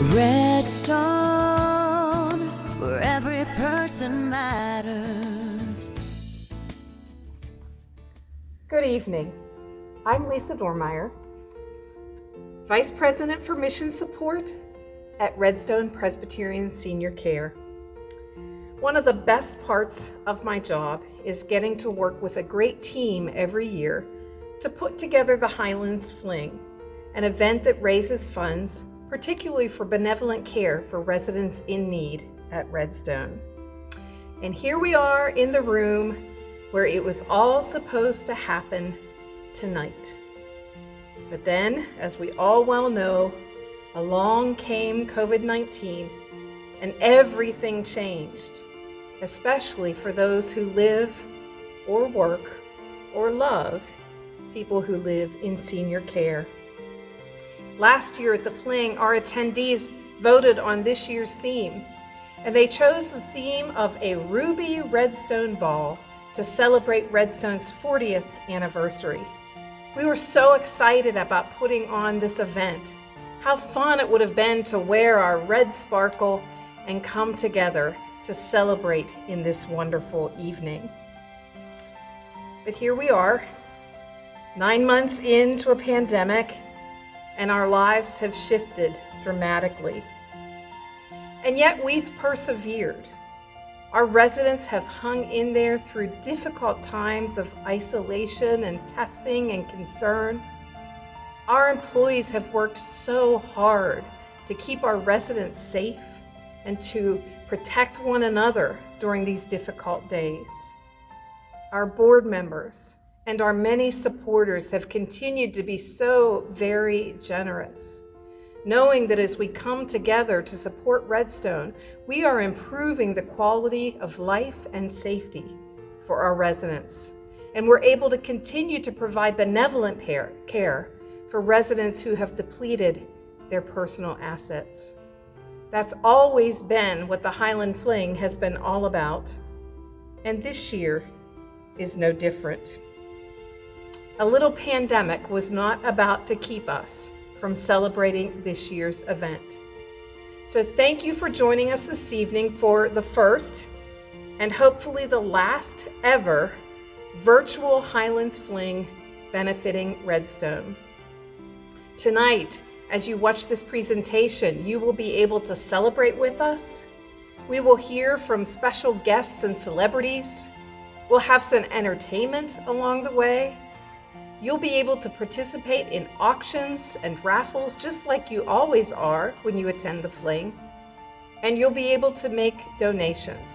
Redstone, where every person matters. Good evening. I'm Lisa Dormeyer, Vice President for Mission Support at Redstone Presbyterian Senior Care. One of the best parts of my job is getting to work with a great team every year to put together the Highlands Fling, an event that raises funds particularly for benevolent care for residents in need at Redstone. And here we are in the room where it was all supposed to happen tonight. But then, as we all well know, along came COVID-19 and everything changed, especially for those who live or work or love people who live in senior care. Last year at the Fling, our attendees voted on this year's theme, and they chose the theme of a ruby Redstone ball to celebrate Redstone's 40th anniversary. We were so excited about putting on this event. How fun it would have been to wear our red sparkle and come together to celebrate in this wonderful evening. But here we are, 9 months into a pandemic, and our lives have shifted dramatically. And yet we've persevered. Our residents have hung in there through difficult times of isolation and testing and concern. Our employees have worked so hard to keep our residents safe and to protect one another during these difficult days. Our board members and our many supporters have continued to be so very generous, knowing that as we come together to support Redstone, we are improving the quality of life and safety for our residents. And we're able to continue to provide benevolent care for residents who have depleted their personal assets. That's always been what the Highland Fling has been all about. And this year is no different. A little pandemic was not about to keep us from celebrating this year's event. So thank you for joining us this evening for the first and hopefully the last ever virtual Highlands Fling benefiting Redstone. Tonight, as you watch this presentation, you will be able to celebrate with us. We will hear from special guests and celebrities. We'll have some entertainment along the way. You'll be able to participate in auctions and raffles just like you always are when you attend the Fling. And you'll be able to make donations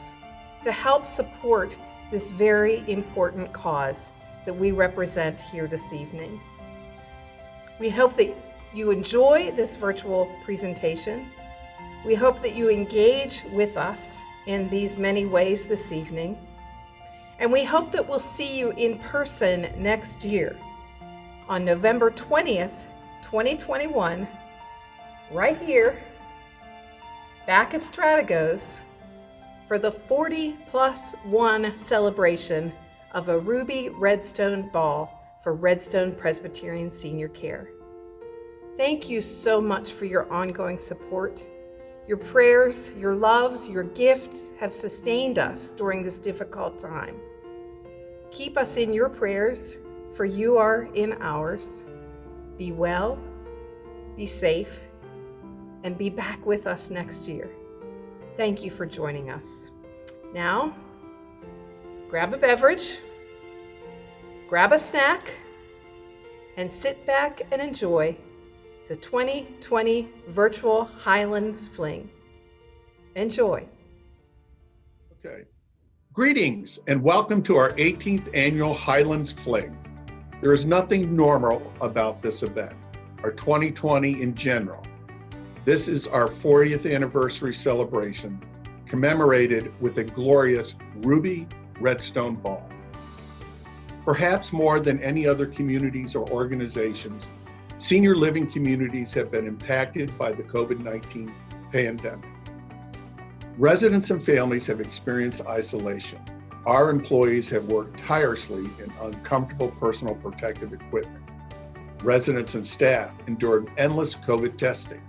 to help support this very important cause that we represent here this evening. We hope that you enjoy this virtual presentation. We hope that you engage with us in these many ways this evening. And we hope that we'll see you in person next year on November 20th, 2021, right here, back at Strategos, for the 40+1 celebration of a ruby Redstone ball for Redstone Presbyterian Senior Care. Thank you so much for your ongoing support. Your prayers, your loves, your gifts have sustained us during this difficult time. Keep us in your prayers, for you are in ours. Be well, be safe, and be back with us next year. Thank you for joining us. Now, grab a beverage, grab a snack, and sit back and enjoy the 2020 Virtual Highlands Fling. Enjoy. Okay. Greetings and welcome to our 18th annual Highlands Fling. There is nothing normal about this event, or 2020 in general. This is our 40th anniversary celebration, commemorated with a glorious ruby Redstone ball. Perhaps more than any other communities or organizations, senior living communities have been impacted by the COVID-19 pandemic. Residents and families have experienced isolation. Our employees have worked tirelessly in uncomfortable personal protective equipment. Residents and staff endured endless COVID testing.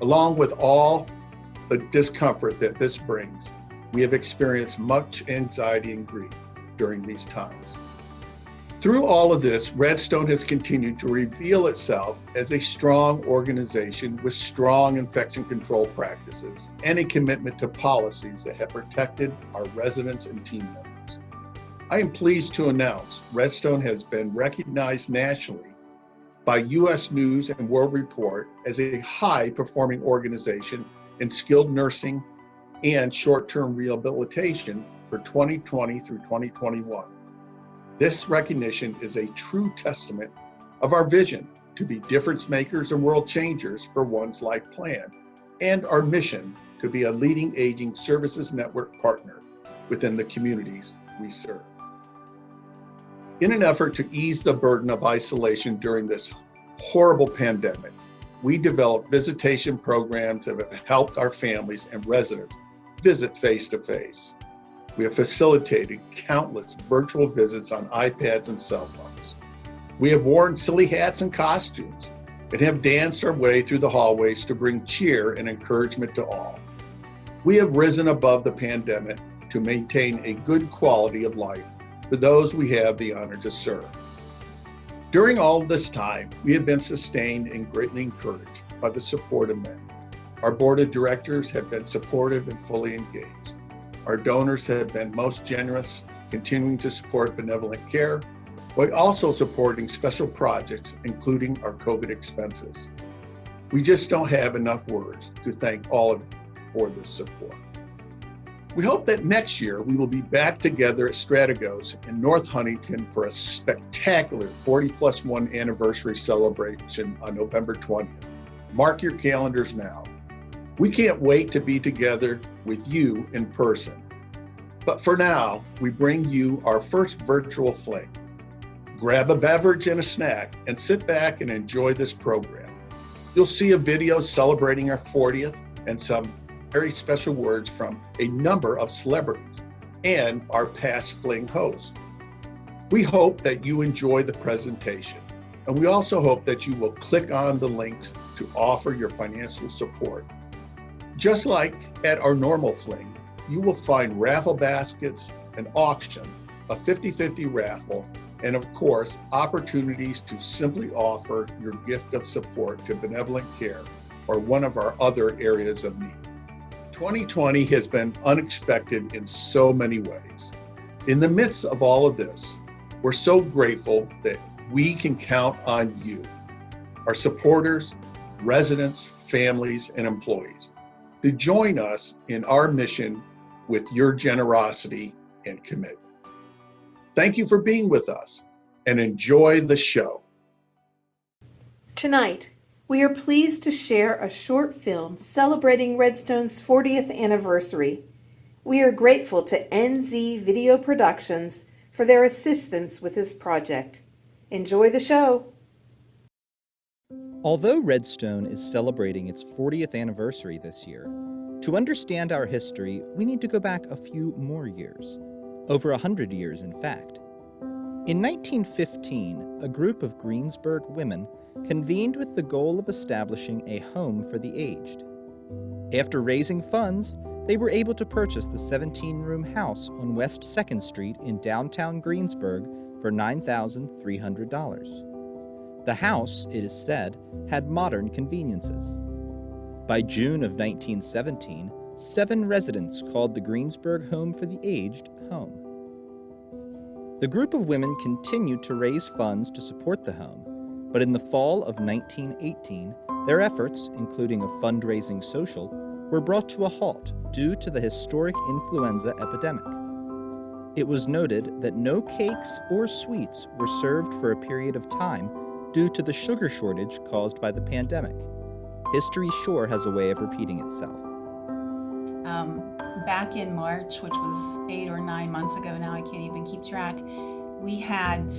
Along with all the discomfort that this brings, we have experienced much anxiety and grief during these times. Through all of this, Redstone has continued to reveal itself as a strong organization with strong infection control practices and a commitment to policies that have protected our residents and team members. I am pleased to announce Redstone has been recognized nationally by U.S. News and World Report as a high-performing organization in skilled nursing and short-term rehabilitation for 2020 through 2021. This recognition is a true testament of our vision to be difference makers and world changers for one's life plan, and our mission to be a leading aging services network partner within the communities we serve. In an effort to ease the burden of isolation during this horrible pandemic, we developed visitation programs that have helped our families and residents visit face-to-face. We have facilitated countless virtual visits on iPads and cell phones. We have worn silly hats and costumes and have danced our way through the hallways to bring cheer and encouragement to all. We have risen above the pandemic to maintain a good quality of life for those we have the honor to serve. During all this time, we have been sustained and greatly encouraged by the support of many. Our board of directors have been supportive and fully engaged. Our donors have been most generous, continuing to support benevolent care, while also supporting special projects, including our COVID expenses. We just don't have enough words to thank all of you for this support. We hope that next year we will be back together at Strategos in North Huntington for a spectacular 40+1 anniversary celebration on November 20th. Mark your calendars now. We can't wait to be together with you in person. But for now, we bring you our first virtual Fling. Grab a beverage and a snack and sit back and enjoy this program. You'll see a video celebrating our 40th and some very special words from a number of celebrities and our past Fling hosts. We hope that you enjoy the presentation, and we also hope that you will click on the links to offer your financial support. Just like at our normal Fling, you will find raffle baskets, an auction, a 50-50 raffle, and of course, opportunities to simply offer your gift of support to benevolent care or one of our other areas of need. 2020 has been unexpected in so many ways. In the midst of all of this, we're so grateful that we can count on you, our supporters, residents, families, and employees, to join us in our mission with your generosity and commitment. Thank you for being with us and enjoy the show. Tonight, we are pleased to share a short film celebrating Redstone's 40th anniversary. We are grateful to NZ Video Productions for their assistance with this project. Enjoy the show. Although Redstone is celebrating its 40th anniversary this year, to understand our history, we need to go back a few more years. Over 100 years, in fact. In 1915, a group of Greensburg women convened with the goal of establishing a home for the aged. After raising funds, they were able to purchase the 17-room house on West 2nd Street in downtown Greensburg for $9,300. The house, it is said, had modern conveniences. By June of 1917, 7 residents called the Greensburg Home for the Aged home. The group of women continued to raise funds to support the home, but in the fall of 1918, their efforts, including a fundraising social, were brought to a halt due to the historic influenza epidemic. It was noted that no cakes or sweets were served for a period of time due to the sugar shortage caused by the pandemic. History sure has a way of repeating itself. Back in March, which was 8 or 9 months ago now, I can't even keep track, we had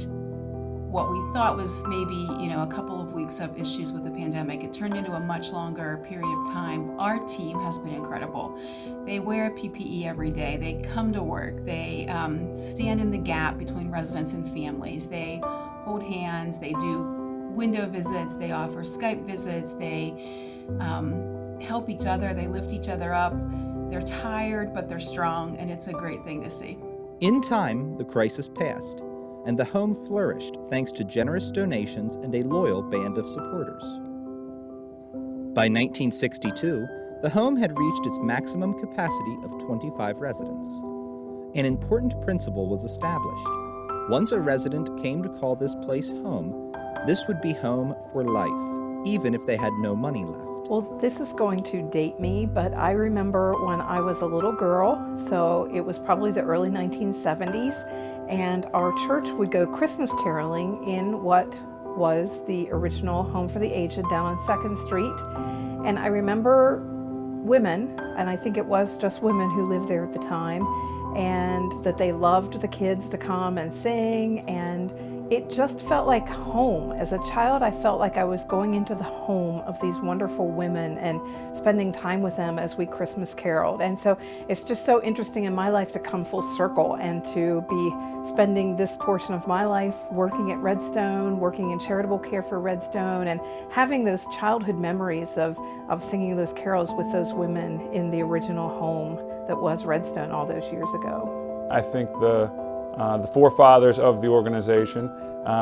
what we thought was maybe, a couple of weeks of issues with the pandemic. It turned into a much longer period of time. Our team has been incredible. They wear PPE every day. They come to work. They stand in the gap between residents and families. They hold hands. They do window visits. They offer Skype visits. They help each other, they lift each other up. They're tired, but they're strong, and it's a great thing to see. In time, the crisis passed, and the home flourished thanks to generous donations and a loyal band of supporters. By 1962, the home had reached its maximum capacity of 25 residents. An important principle was established. Once a resident came to call this place home, this would be home for life, even if they had no money left. Well, this is going to date me, but I remember when I was a little girl, so it was probably the early 1970s, and our church would go Christmas caroling in what was the original Home for the Aged down on 2nd Street. And I remember women, and I think it was just women who lived there at the time, and that they loved the kids to come and sing, and it just felt like home. As a child, I felt like I was going into the home of these wonderful women and spending time with them as we Christmas caroled. And so it's just so interesting in my life to come full circle and to be spending this portion of my life working at Redstone, working in charitable care for Redstone, and having those childhood memories of singing those carols with those women in the original home that was Redstone all those years ago. I think the forefathers of the organization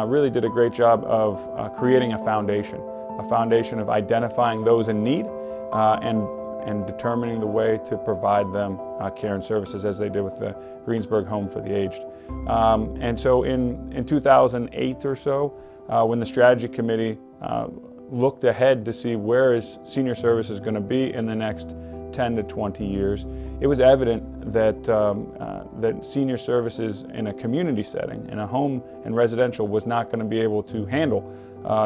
really did a great job of creating a foundation of identifying those in need and determining the way to provide them care and services, as they did with the Greensburg Home for the Aged. And so in 2008 or so, when the strategy committee looked ahead to see where is senior services going to be in the next 10 to 20 years, it was evident that that senior services in a community setting, in a home and residential, was not going to be able to handle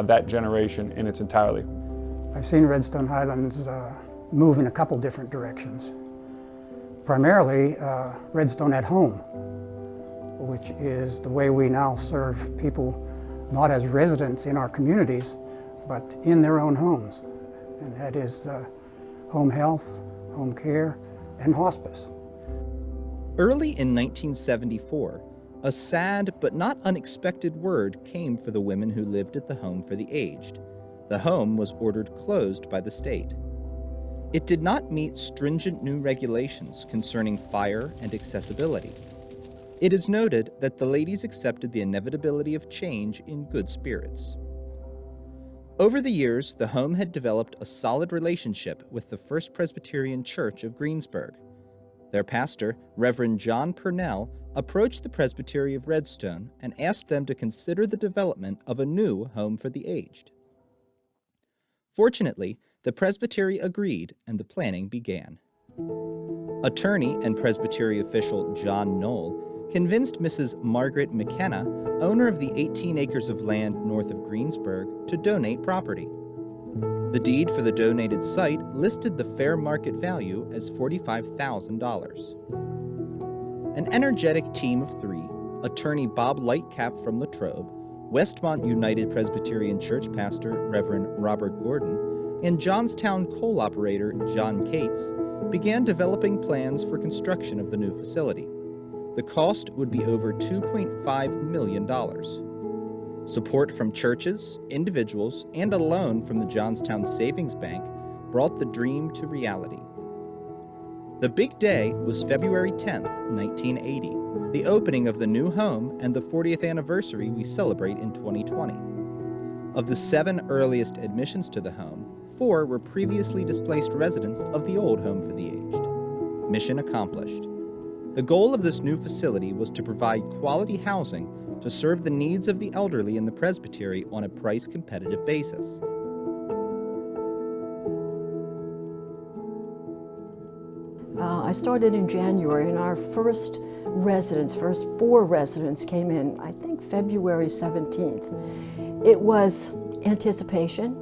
that generation in its entirety. I've seen Redstone Highlands move in a couple different directions. Primarily Redstone at Home, which is the way we now serve people not as residents in our communities, but in their own homes. And that is home health, home care, and hospice. Early in 1974, a sad but not unexpected word came for the women who lived at the Home for the Aged. The home was ordered closed by the state. It did not meet stringent new regulations concerning fire and accessibility. It is noted that the ladies accepted the inevitability of change in good spirits. Over the years, the home had developed a solid relationship with the First Presbyterian Church of Greensburg. Their pastor, Reverend John Purnell, approached the Presbytery of Redstone and asked them to consider the development of a new Home for the Aged. Fortunately, the Presbytery agreed and the planning began. Attorney and Presbytery official John Knoll convinced Mrs. Margaret McKenna, owner of the 18 acres of land north of Greensburg, to donate property. The deed for the donated site listed the fair market value as $45,000. An energetic team of three, attorney Bob Lightcap from Latrobe, Westmont United Presbyterian Church pastor Reverend Robert Gordon, and Johnstown coal operator John Cates, began developing plans for construction of the new facility. The cost would be over $2.5 million. Support from churches, individuals, and a loan from the Johnstown Savings Bank brought the dream to reality. The big day was February 10th, 1980, the opening of the new home and the 40th anniversary we celebrate in 2020. Of the 7 earliest admissions to the home, 4 were previously displaced residents of the old Home for the Aged. Mission accomplished. The goal of this new facility was to provide quality housing to serve the needs of the elderly in the presbytery on a price-competitive basis. I started in January, and our first 4 residents came in, I think February 17th. It was anticipation.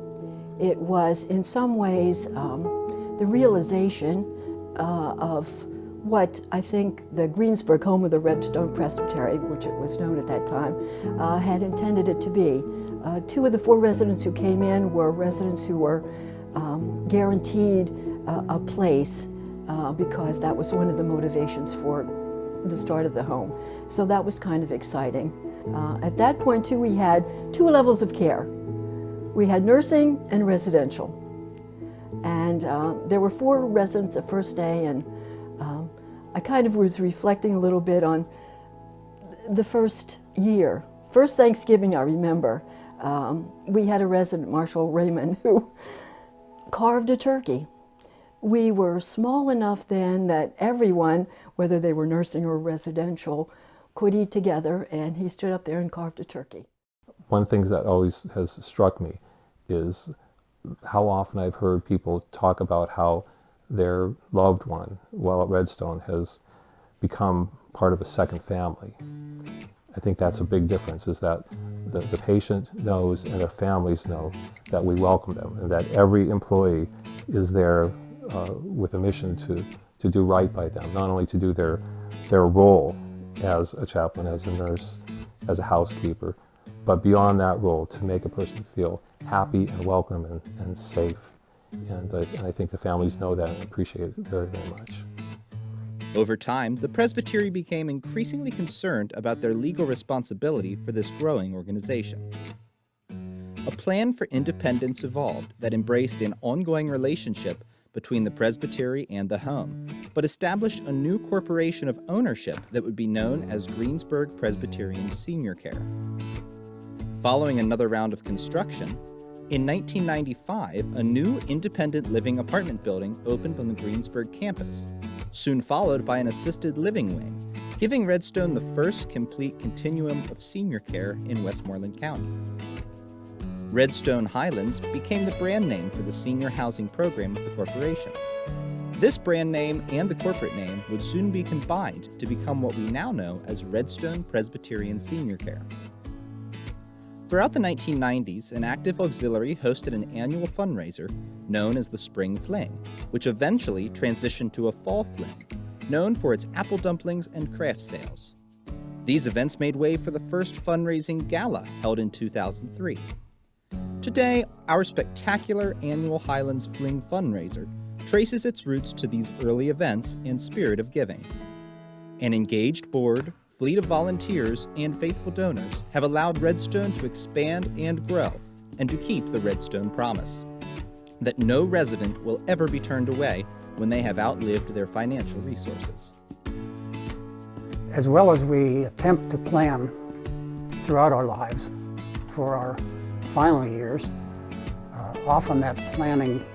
It was, in some ways, the realization of what I think the Greensburg Home of the Redstone Presbytery, which it was known at that time, had intended it to be. 2 of the 4 residents who came in were residents who were guaranteed a place because that was one of the motivations for the start of the home. So that was kind of exciting. At that point, too, we had 2 levels of care. We had nursing and residential. And And there were 4 residents the first day, and I kind of was reflecting a little bit on the first year. First Thanksgiving, I remember, we had a resident, Marshall Raymond, who carved a turkey. We were small enough then that everyone, whether they were nursing or residential, could eat together, and he stood up there and carved a turkey. One thing that always has struck me is how often I've heard people talk about how their loved one while at Redstone has become part of a second family. I think that's a big difference, is that the patient knows and their families know that we welcome them, and that every employee is there with a mission to do right by them, not only to do their role as a chaplain, as a nurse, as a housekeeper, but beyond that role, to make a person feel happy and welcome and safe. And I think the families know that and appreciate it very, very much. Over time, the presbytery became increasingly concerned about their legal responsibility for this growing organization. A plan for independence evolved that embraced an ongoing relationship between the presbytery and the home, but established a new corporation of ownership that would be known as Greensburg Presbyterian Senior Care. Following another round of construction, in 1995, a new independent living apartment building opened on the Greensburg campus, soon followed by an assisted living wing, giving Redstone the first complete continuum of senior care in Westmoreland County. Redstone Highlands became the brand name for the senior housing program of the corporation. This brand name and the corporate name would soon be combined to become what we now know as Redstone Presbyterian Senior Care. Throughout the 1990s, an active auxiliary hosted an annual fundraiser known as the Spring Fling, which eventually transitioned to a Fall Fling, known for its apple dumplings and craft sales. These events made way for the first fundraising gala held in 2003. Today, our spectacular annual Highlands Fling fundraiser traces its roots to these early events and spirit of giving. An engaged board, fleet of volunteers, and faithful donors have allowed Redstone to expand and grow, and to keep the Redstone promise that no resident will ever be turned away when they have outlived their financial resources. As well as we attempt to plan throughout our lives for our final years, often that planning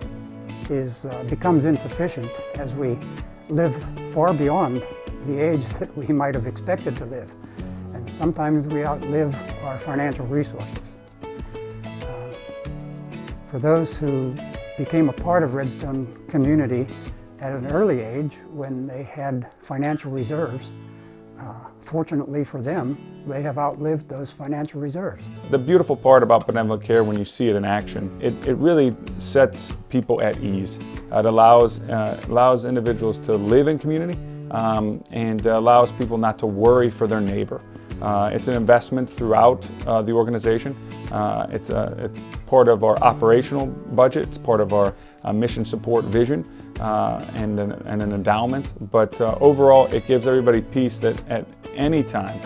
becomes insufficient as we live far beyond the age that we might have expected to live. And sometimes we outlive our financial resources. For those who became a part of Redstone community at an early age when they had financial reserves, fortunately for them, they have outlived those financial reserves. The beautiful part about benevolent care, when you see it in action, it really sets people at ease. It allows individuals to live in community, and allows people not to worry for their neighbor. It's an investment throughout the organization. It's part of our operational budget. It's part of our mission support vision and an endowment. But overall, it gives everybody peace that at any time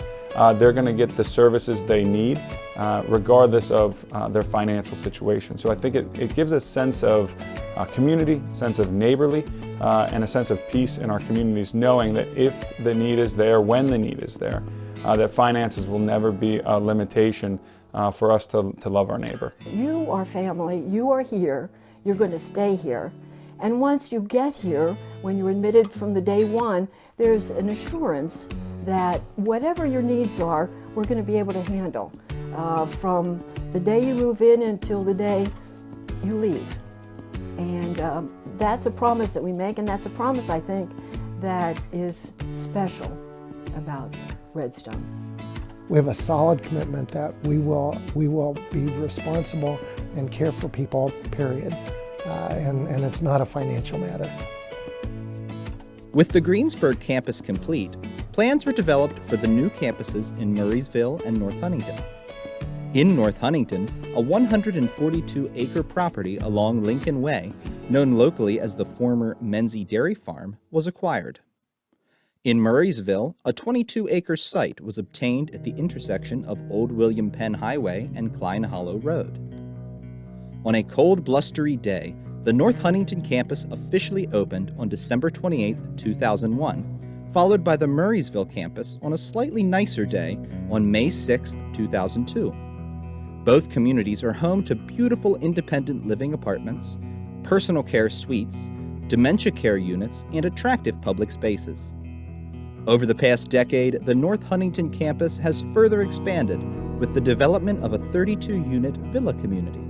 they're going to get the services they need, regardless of their financial situation. So I think it gives a sense of community, sense of neighborly, and a sense of peace in our communities, knowing that if the need is there, when the need is there, that finances will never be a limitation for us to love our neighbor. You are family, you are here, you're going to stay here. And once you get here, when you're admitted from the day one, there's an assurance that whatever your needs are, we're going to be able to handle from the day you move in until the day you leave. And that's a promise that we make, and that's a promise, I think, that is special about Redstone. We have a solid commitment that we will be responsible and care for people, period. And it's not a financial matter. With the Greensburg campus complete, plans were developed for the new campuses in Murraysville and North Huntington. In North Huntington, a 142-acre property along Lincoln Way, known locally as the former Menzie Dairy Farm, was acquired. In Murraysville, a 22-acre site was obtained at the intersection of Old William Penn Highway and Klein Hollow Road. On a cold, blustery day, the North Huntington campus officially opened on December 28, 2001, followed by the Murraysville campus on a slightly nicer day on May 6, 2002. Both communities are home to beautiful independent living apartments, personal care suites, dementia care units, and attractive public spaces. Over the past decade, the North Huntington campus has further expanded with the development of a 32-unit villa community.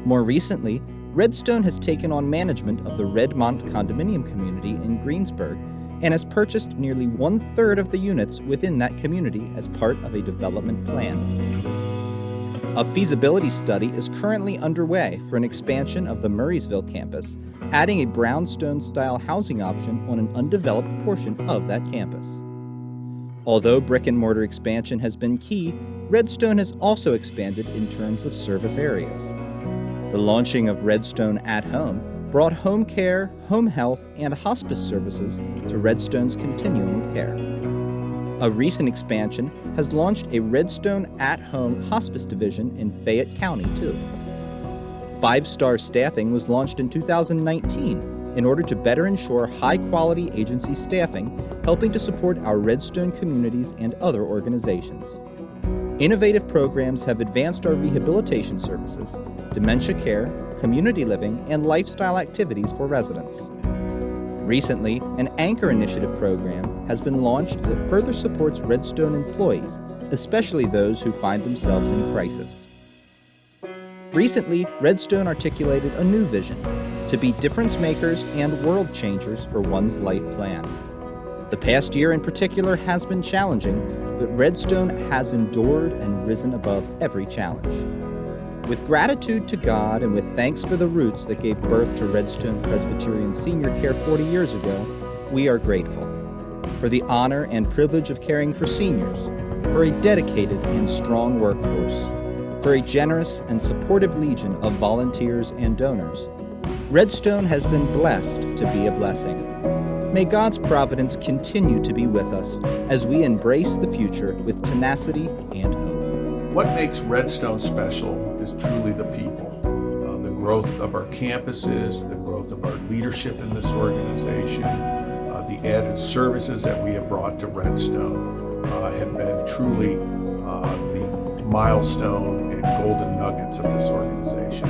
More recently, Redstone has taken on management of the Redmont condominium community in Greensburg and has purchased nearly 1/3 of the units within that community as part of a development plan. A feasibility study is currently underway for an expansion of the Murraysville campus, adding a brownstone-style housing option on an undeveloped portion of that campus. Although brick-and-mortar expansion has been key, Redstone has also expanded in terms of service areas. The launching of Redstone at Home brought home care, home health, and hospice services to Redstone's continuum of care. A recent expansion has launched a Redstone at-Home hospice division in Fayette County, too. 5-star staffing was launched in 2019 in order to better ensure high-quality agency staffing, helping to support our Redstone communities and other organizations. Innovative programs have advanced our rehabilitation services, dementia care, community living, and lifestyle activities for residents. Recently, an Anchor Initiative program has been launched that further supports Redstone employees, especially those who find themselves in crisis. Recently, Redstone articulated a new vision: to be difference makers and world changers for one's life plan. The past year in particular has been challenging, but Redstone has endured and risen above every challenge. With gratitude to God and with thanks for the roots that gave birth to Redstone Presbyterian Senior Care 40 years ago, we are grateful for the honor and privilege of caring for seniors, for a dedicated and strong workforce, for a generous and supportive legion of volunteers and donors. Redstone has been blessed to be a blessing. May God's providence continue to be with us as we embrace the future with tenacity and hope. What makes Redstone special is truly the people, the growth of our campuses, the growth of our leadership in this organization, the added services that we have brought to Redstone have been truly the milestone and golden nuggets of this organization.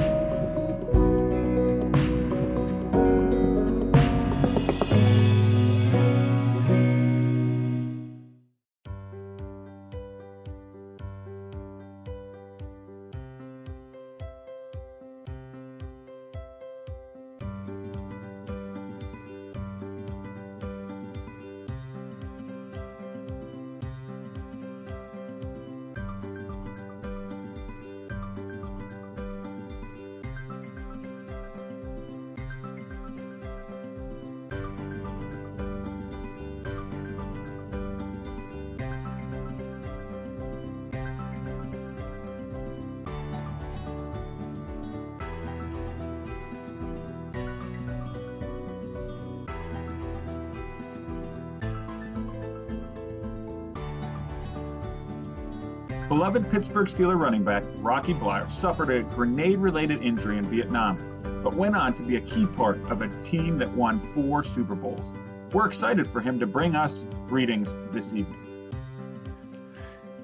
Beloved Pittsburgh Steelers running back Rocky Bleier suffered a grenade-related injury in Vietnam, but went on to be a key part of a team that won 4 Super Bowls. We're excited for him to bring us greetings this evening.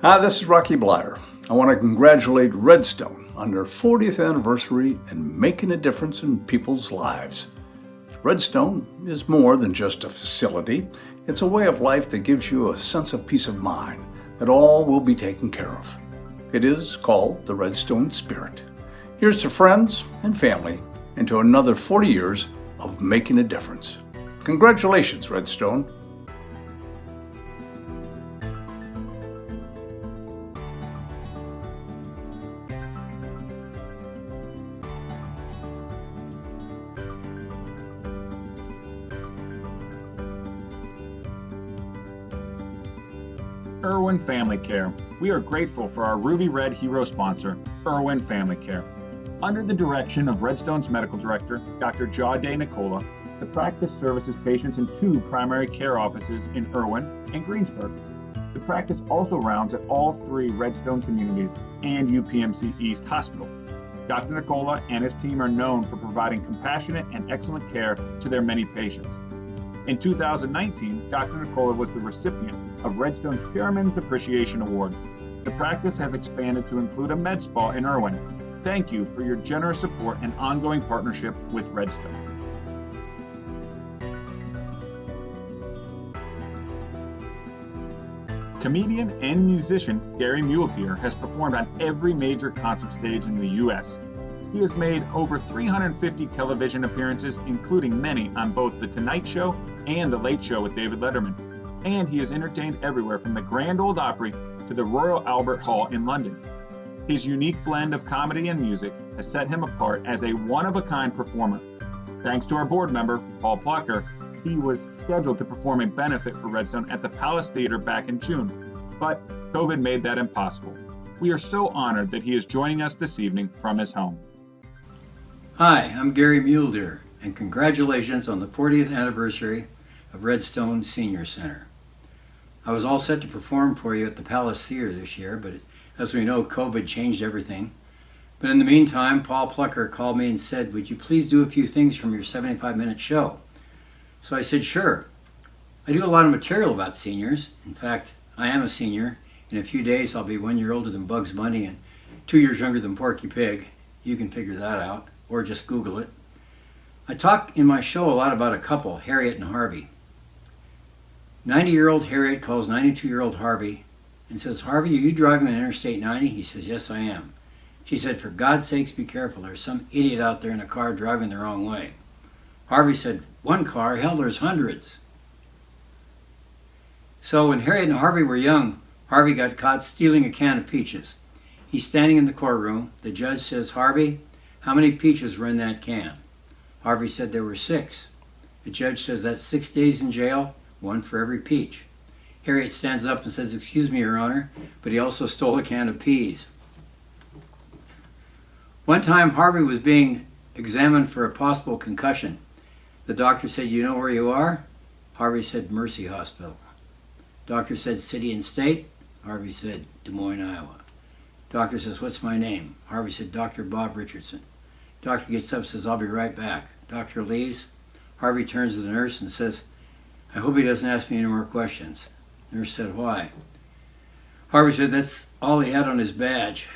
Hi, this is Rocky Bleier. I want to congratulate Redstone on their 40th anniversary and making a difference in people's lives. Redstone is more than just a facility. It's a way of life that gives you a sense of peace of mind that all will be taken care of. It is called the Redstone Spirit. Here's to friends and family and to another 40 years of making a difference. Congratulations, Redstone. Irwin Family Care. We are grateful for our Ruby Red hero sponsor, Irwin Family Care. Under the direction of Redstone's medical director, Dr. Jade Nicola, the practice services patients in 2 primary care offices in Irwin and Greensburg. The practice also rounds at all 3 Redstone communities and UPMC East Hospital. Dr. Nicola and his team are known for providing compassionate and excellent care to their many patients. In 2019, Dr. Nicola was the recipient of Redstone's Chairman's Appreciation Award. The practice has expanded to include a med spa in Irwin. Thank you for your generous support and ongoing partnership with Redstone. Comedian and musician Gary Muletier has performed on every major concert stage in the U.S. He has made over 350 television appearances, including many on both The Tonight Show and The Late Show with David Letterman. And he has entertained everywhere from the Grand Ole Opry to the Royal Albert Hall in London. His unique blend of comedy and music has set him apart as a one-of-a-kind performer. Thanks to our board member, Paul Plucker, he was scheduled to perform a benefit for Redstone at the Palace Theater back in June, but COVID made that impossible. We are so honored that he is joining us this evening from his home. Hi, I'm Gary Muletier, and congratulations on the 40th anniversary of Redstone Senior Center. I was all set to perform for you at the Palace Theater this year, but as we know, COVID changed everything. But in the meantime, Paul Plucker called me and said, would you please do a few things from your 75-minute show? So I said, sure. I do a lot of material about seniors. In fact, I am a senior. In a few days, I'll be 1 year older than Bugs Bunny and 2 years younger than Porky Pig. You can figure that out, or just Google it. I talk in my show a lot about a couple, Harriet and Harvey. 90-year-old Harriet calls 92-year-old Harvey and says, Harvey, are you driving on Interstate 90? He says, yes, I am. She said, for God's sakes, be careful. There's some idiot out there in a car driving the wrong way. Harvey said, one car? Hell, there's hundreds. So when Harriet and Harvey were young, Harvey got caught stealing a can of peaches. He's standing in the courtroom. The judge says, Harvey, how many peaches were in that can? Harvey said there were 6. The judge says that's 6 days in jail, 1 for every peach. Harriet stands up and says, excuse me, Your Honor, but he also stole a can of peas. One time, Harvey was being examined for a possible concussion. The doctor said, you know where you are? Harvey said, Mercy Hospital. Doctor said, city and state? Harvey said, Des Moines, Iowa. Doctor says, what's my name? Harvey said, Dr. Bob Richardson. Doctor gets up and says, I'll be right back. Doctor leaves. Harvey turns to the nurse and says, I hope he doesn't ask me any more questions. Nurse said, why? Harvey said, that's all he had on his badge.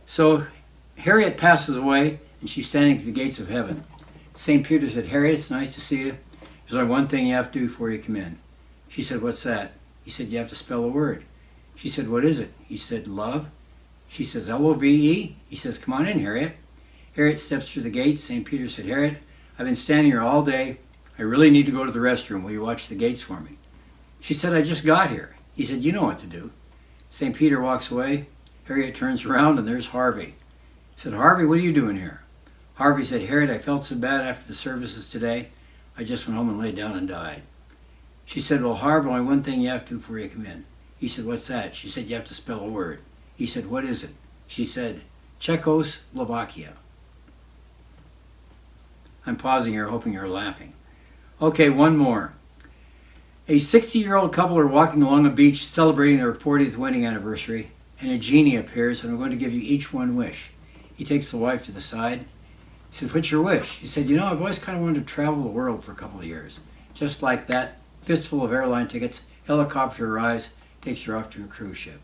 So Harriet passes away, and she's standing at the gates of heaven. St. Peter said, Harriet, it's nice to see you. There's only one thing you have to do before you come in. She said, what's that? He said, you have to spell a word. She said, what is it? He said, love. She says, L-O-V-E. He says, come on in, Harriet. Harriet steps through the gate. St. Peter said, Harriet, I've been standing here all day. I really need to go to the restroom. Will you watch the gates for me? She said, I just got here. He said, you know what to do. St. Peter walks away. Harriet turns around, and there's Harvey. He said, Harvey, what are you doing here? Harvey said, Harriet, I felt so bad after the services today. I just went home and laid down and died. She said, well, Harvey, only one thing you have to do before you come in. He said, what's that? She said, you have to spell a word. He said, what is it? She said, Czechoslovakia. I'm pausing here, hoping you're laughing. Okay, one more. A 60-year-old couple are walking along a beach celebrating their 40th wedding anniversary, and a genie appears, and I'm going to give you each one wish. He takes the wife to the side. He said, what's your wish? She said, you know, I've always kind of wanted to travel the world for a couple of years. Just like that, fistful of airline tickets, helicopter arrives, takes her off to a cruise ship.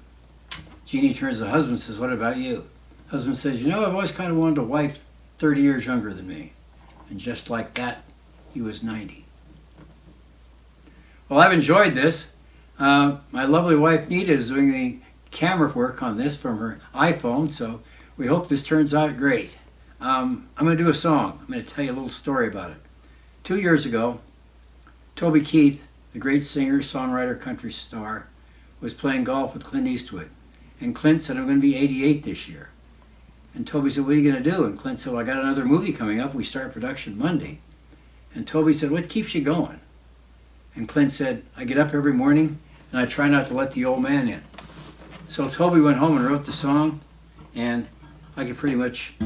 Genie turns to the husband and says, what about you? Husband says, you know, I've always kind of wanted a wife 30 years younger than me. And just like that, he was 90. Well, I've enjoyed this. My lovely wife, Nita, is doing the camera work on this from her iPhone, so we hope this turns out great. I'm going to do a song. I'm going to tell you a little story about it. 2 years ago, Toby Keith, the great singer, songwriter, country star, was playing golf with Clint Eastwood. And Clint said, I'm going to be 88 this year. And Toby said, what are you going to do? And Clint said, well, I got another movie coming up. We start production Monday. And Toby said, what keeps you going? And Clint said, I get up every morning and I try not to let the old man in. So Toby went home and wrote the song, and I could pretty much, I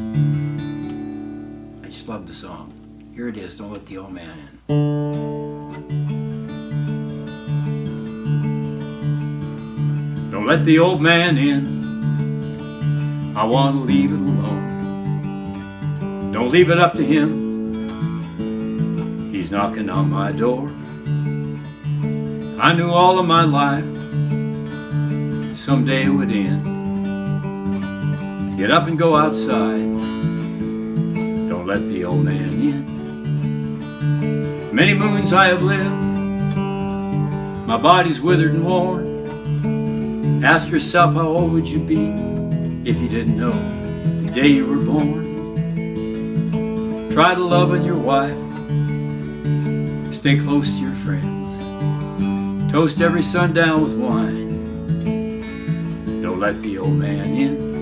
just love the song. Here it is, Don't Let the Old Man In. Don't let the old man in. I want to leave it alone. Don't leave it up to him. He's knocking on my door. I knew all of my life someday it would end. Get up and go outside. Don't let the old man in. Many moons I have lived. My body's withered and worn. Ask yourself, how old would you be if you didn't know the day you were born? Try to love on your wife. Stay close to your friends. Toast every sundown with wine. Don't let the old man in.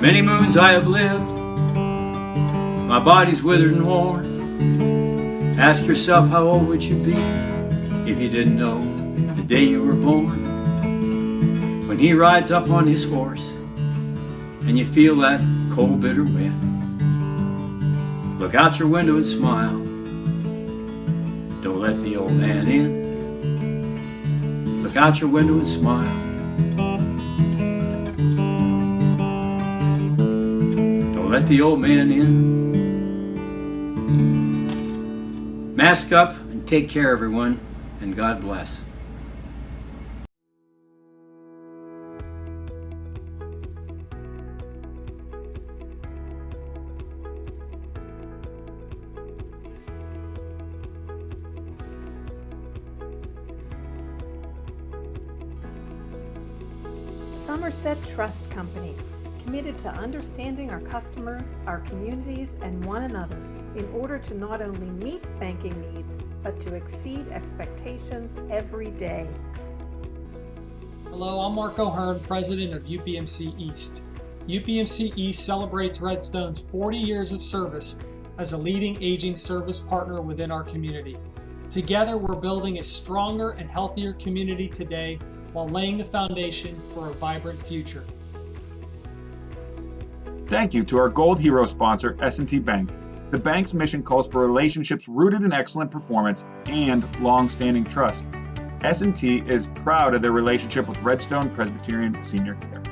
Many moons I have lived. My body's withered and worn. Ask yourself, how old would you be if you didn't know the day you were born? When he rides up on his horse and you feel that cold, bitter wind, look out your window and smile. Don't let the old man in. Look out your window and smile. Don't let the old man in. Mask up and take care, everyone, and God bless. Somerset Trust Company, committed to understanding our customers, our communities, and one another in order to not only meet banking needs, but to exceed expectations every day. Hello, I'm Mark O'Hearn, president of UPMC East. UPMC East celebrates Redstone's 40 years of service as a leading aging service partner within our community. Together, we're building a stronger and healthier community today while laying the foundation for a vibrant future. Thank you to our Gold Hero sponsor, S&T Bank. The bank's mission calls for relationships rooted in excellent performance and long-standing trust. S&T is proud of their relationship with Redstone Presbyterian Senior Care.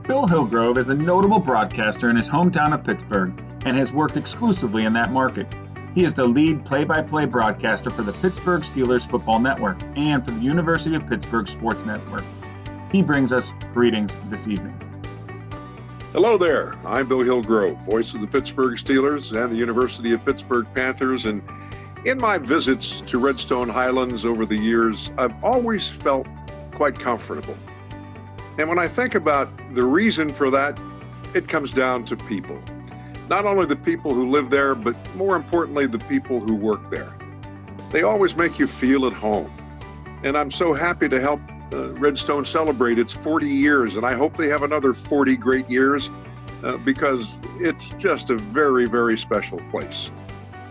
Bill Hillgrove is a notable broadcaster in his hometown of Pittsburgh and has worked exclusively in that market. He is the lead play-by-play broadcaster for the Pittsburgh Steelers Football Network and for the University of Pittsburgh Sports Network. He brings us greetings this evening. Hello there, I'm Bill Hillgrove, voice of the Pittsburgh Steelers and the University of Pittsburgh Panthers, and in my visits to Redstone Highlands over the years, I've always felt quite comfortable. And when I think about the reason for that, it comes down to people. Not only the people who live there, but more importantly, the people who work there. They always make you feel at home. And I'm so happy to help Redstone celebrate its 40 years, and I hope they have another 40 great years because it's just a very, very special place.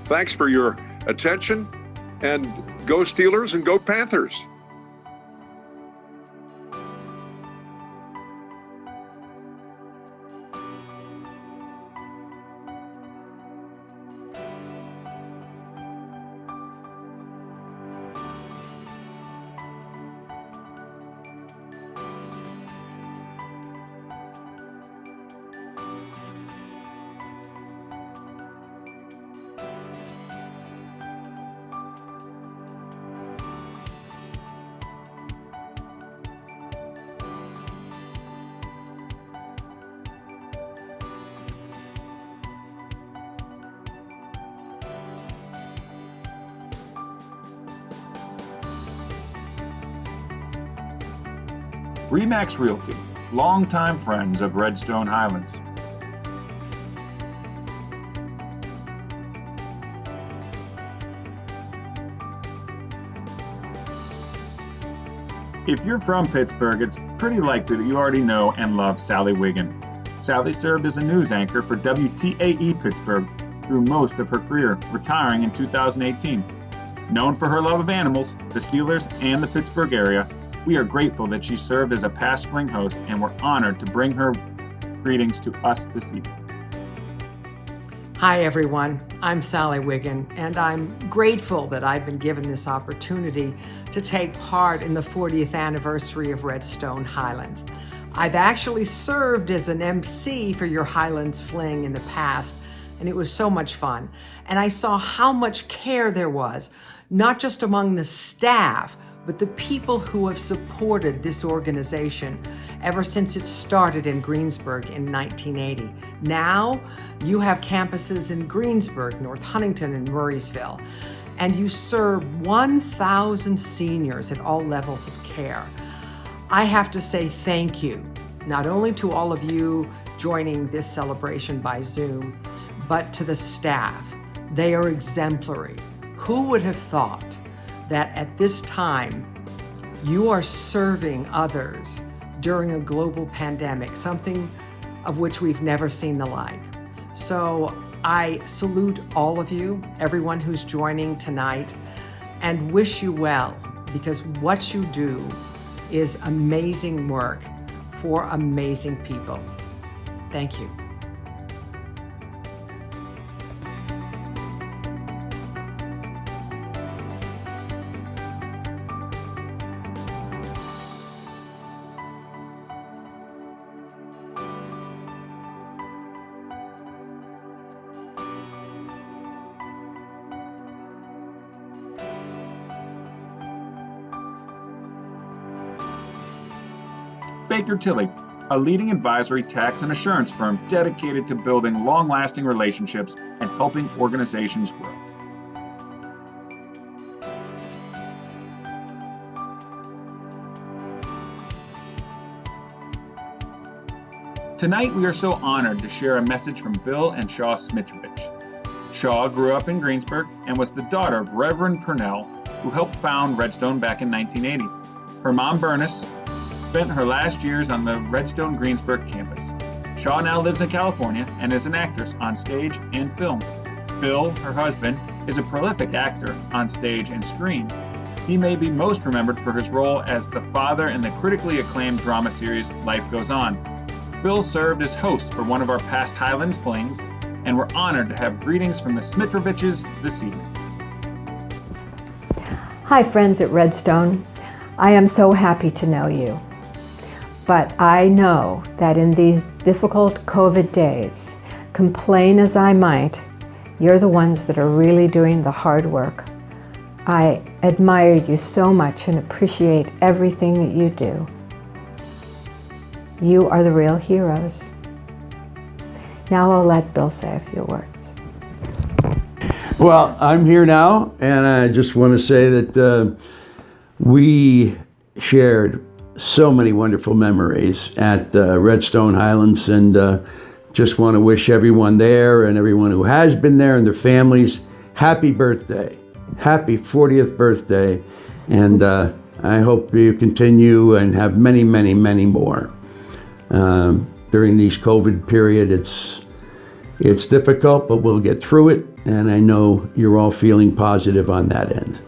Thanks for your attention, and go Steelers and go Panthers. Remax Realty, longtime friends of Redstone Highlands. If you're from Pittsburgh, it's pretty likely that you already know and love Sally Wiggin. Sally served as a news anchor for WTAE Pittsburgh through most of her career, retiring in 2018. Known for her love of animals, the Steelers, and the Pittsburgh area, we are grateful that she served as a past Fling host, and we're honored to bring her greetings to us this evening. Hi everyone, I'm Sally Wiggin, and I'm grateful that I've been given this opportunity to take part in the 40th anniversary of Redstone Highlands. I've actually served as an MC for your Highlands Fling in the past, and it was so much fun. And I saw how much care there was, not just among the staff, but the people who have supported this organization ever since it started in Greensburg in 1980. Now, you have campuses in Greensburg, North Huntington, and Murraysville, and you serve 1,000 seniors at all levels of care. I have to say thank you, not only to all of you joining this celebration by Zoom, but to the staff. They are exemplary. Who would have thought that at this time, you are serving others during a global pandemic, something of which we've never seen the like. So I salute all of you, everyone who's joining tonight, and wish you well, because what you do is amazing work for amazing people. Thank you. Baker Tilly, a leading advisory tax and assurance firm dedicated to building long-lasting relationships and helping organizations grow. Tonight we are so honored to share a message from Bill and Shaw Smitrovich. Shaw grew up in Greensburg and was the daughter of Reverend Purnell, who helped found Redstone back in 1980. Her mom, Bernice, spent her last years on the Redstone Greensburg campus. Shaw now lives in California and is an actress on stage and film. Bill, her husband, is a prolific actor on stage and screen. He may be most remembered for his role as the father in the critically acclaimed drama series Life Goes On. Bill served as host for one of our past Highland Flings, and we're honored to have greetings from the Smitroviches this evening. Hi friends at Redstone. I am so happy to know you. But I know that in these difficult COVID days, complain as I might, you're the ones that are really doing the hard work. I admire you so much and appreciate everything that you do. You are the real heroes. Now I'll let Bill say a few words. Well, I'm here now, and I just want to say that we shared so many wonderful memories at Redstone Highlands, and just want to wish everyone there and everyone who has been there and their families happy birthday, happy 40th birthday, and I hope you continue and have many, many, many more. During these COVID period, it's difficult, but we'll get through it, and I know you're all feeling positive on that end.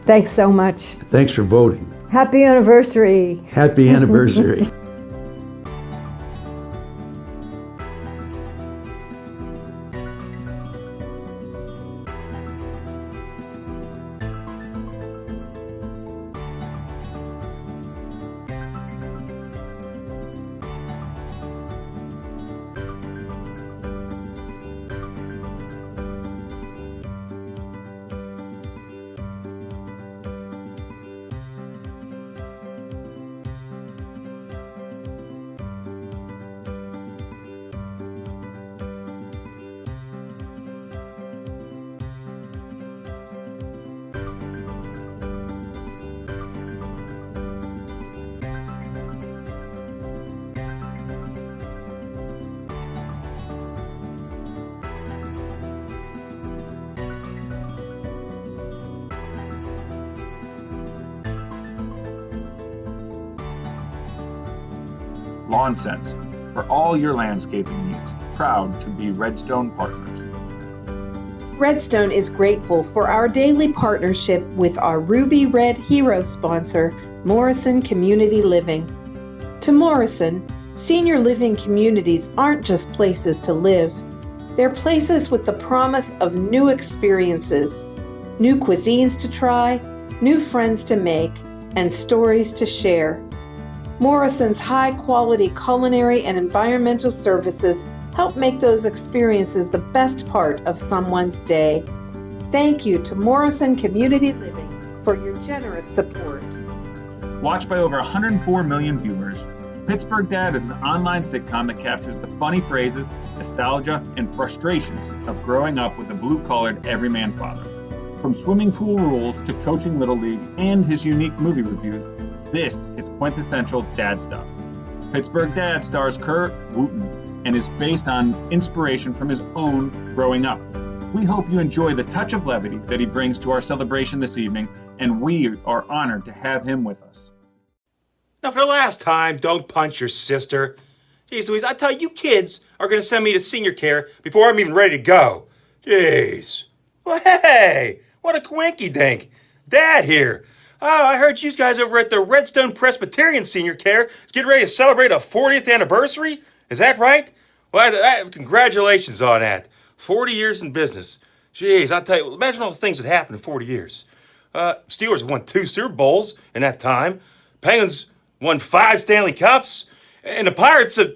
Thanks so much. Thanks for voting. Happy anniversary. Happy anniversary. Lawn Sense, for all your landscaping needs. Proud to be Redstone partners. Redstone is grateful for our daily partnership with our Ruby Red Hero sponsor, Morrison Community Living. To Morrison, senior living communities aren't just places to live, They're places with the promise of new experiences, new cuisines to try, new friends to make, and stories to share. Morrison's high-quality culinary and environmental services help make those experiences the best part of someone's day. Thank you to Morrison Community Living for your generous support. Watched by over 104 million viewers, Pittsburgh Dad is an online sitcom that captures the funny phrases, nostalgia, and frustrations of growing up with a blue-collared everyman father. From swimming pool rules to coaching Little League and his unique movie reviews, this is quintessential dad stuff. Pittsburgh Dad stars Kurt Wooten and is based on inspiration from his own growing up. We hope you enjoy the touch of levity that he brings to our celebration this evening, and we are honored to have him with us. Now, for the last time, don't punch your sister. Jeez Louise, I tell you, kids are going to send me to senior care before I'm even ready to go. Jeez. Well, hey, what a quinky-dink. Dad here. Oh, I heard you guys over at the Redstone Presbyterian Senior Care is getting ready to celebrate a 40th anniversary. Is that right? Well, congratulations on that. 40 years in business. Jeez, I'll tell you, imagine all the things that happened in 40 years. Steelers won 2 Super Bowls in that time. Penguins won 5 Stanley Cups. And the Pirates have,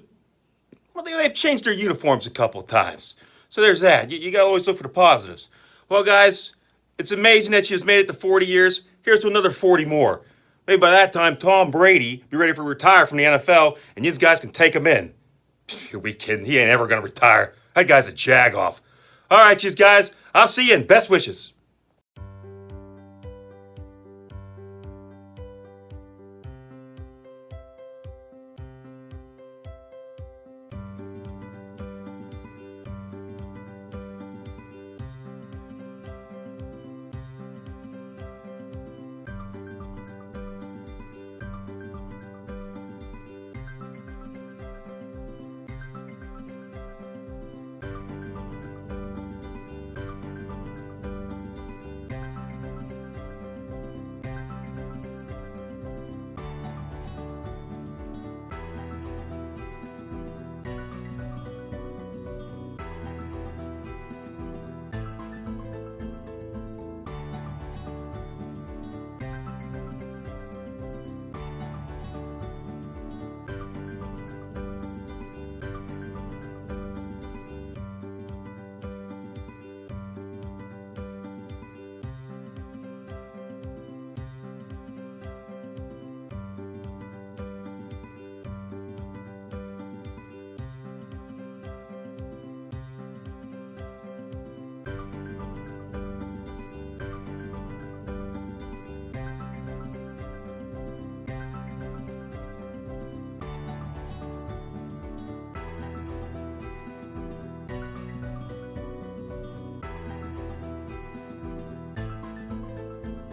well, they've changed their uniforms a couple of times. So there's that. You got to always look for the positives. Well, guys, it's amazing that you just made it to 40 years. Here's to another 40 more. Maybe by that time, Tom Brady be ready to retire from the NFL, and you guys can take him in. You'll be kidding. He ain't ever going to retire. That guy's a jag-off. All right, you guys. I'll see you, and best wishes.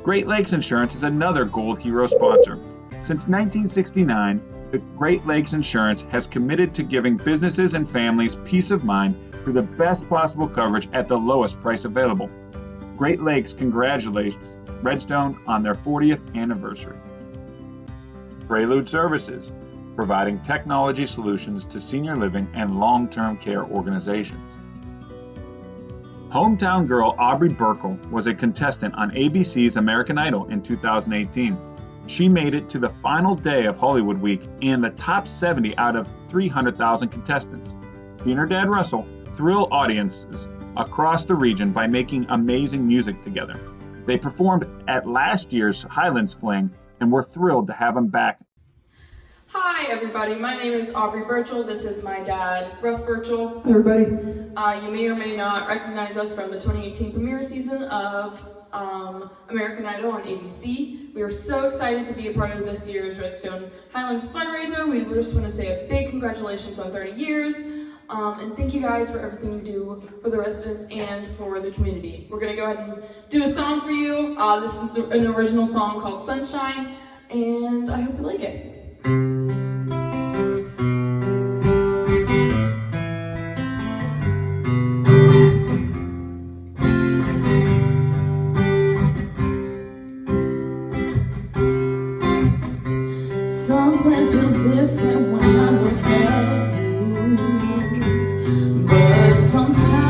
Great Lakes Insurance is another Gold Hero sponsor. Since 1969, the Great Lakes Insurance has committed to giving businesses and families peace of mind through the best possible coverage at the lowest price available. Great Lakes congratulates Redstone on their 40th anniversary. Prelude Services, providing technology solutions to senior living and long-term care organizations. Hometown girl Aubrey Burkle was a contestant on ABC's American Idol in 2018. She made it to the final day of Hollywood Week and the top 70 out of 300,000 contestants. She and her dad Russell thrill audiences across the region by making amazing music together. They performed at last year's Highlands Fling, and we're thrilled to have them back. Hi everybody, my name is Aubrey Burchell. This is my dad, Russ Burchell. Hi everybody. You may or may not recognize us from the 2018 premiere season of American Idol on ABC. We are so excited to be a part of this year's Redstone Highlands fundraiser. We just want to say a big congratulations on 30 years. And thank you guys for everything you do for the residents and for the community. We're going to go ahead and do a song for you. This is an original song called Sunshine, and I hope you like it. Something feels different when I look at you, but sometimes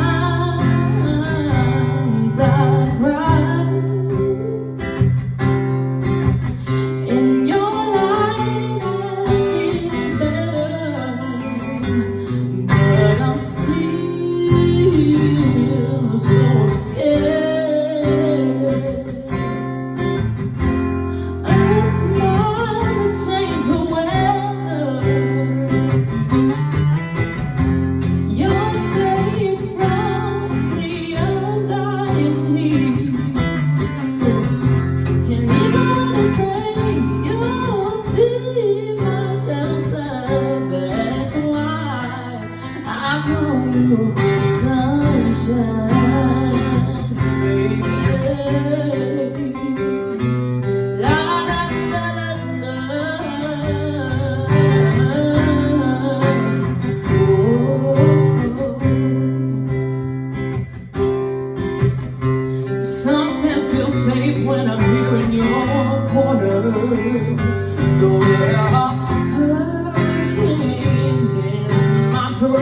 Though there are hurricanes in my troubled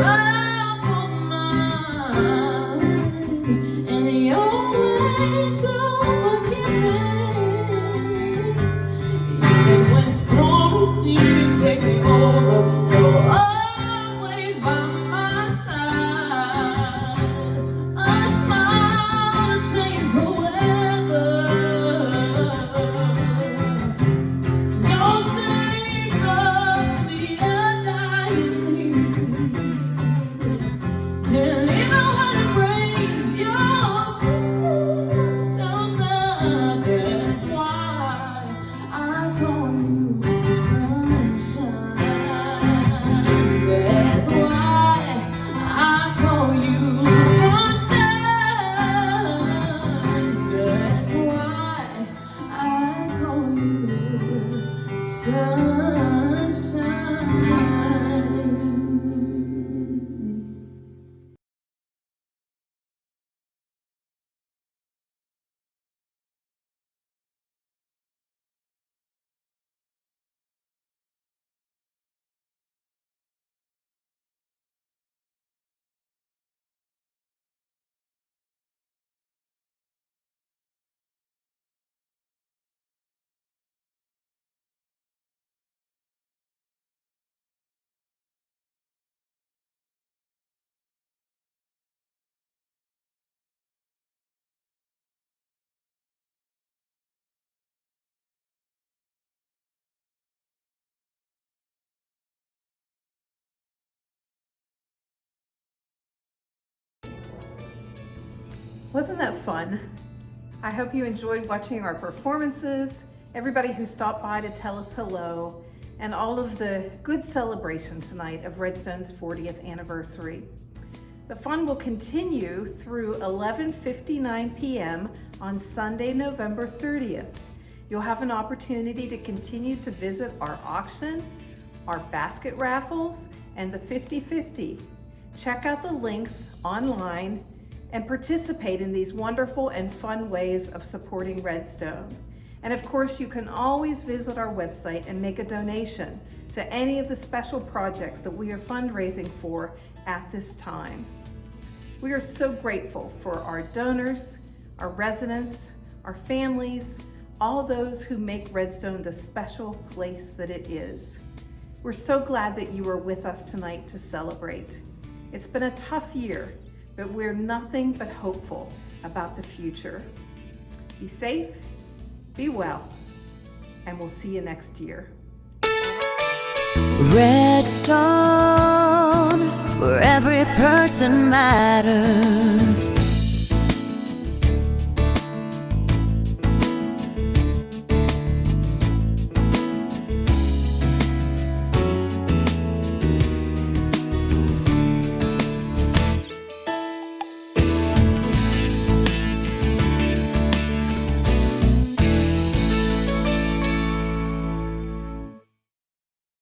mind, and your ways of forgiving, even when stormy seas take me over, you're always by my side. A smile to change the weather. Don't say love me a dying. And even when it rains, you're shelter. That's why I call you sunshine. That's why I call you sunshine. That's why I call you sunshine. Wasn't that fun? I hope you enjoyed watching our performances, everybody who stopped by to tell us hello, and all of the good celebration tonight of Redstone's 40th anniversary. The fun will continue through 11:59 p.m. on Sunday, November 30th. You'll have an opportunity to continue to visit our auction, our basket raffles, and the 50/50. Check out the links online and participate in these wonderful and fun ways of supporting Redstone. And of course, you can always visit our website and make a donation to any of the special projects that we are fundraising for at this time. We are so grateful for our donors, our residents, our families, all those who make Redstone the special place that it is. We're so glad that you are with us tonight to celebrate. It's been a tough year, but we're nothing but hopeful about the future. Be safe, be well, and we'll see you next year. Redstone, where every person matters.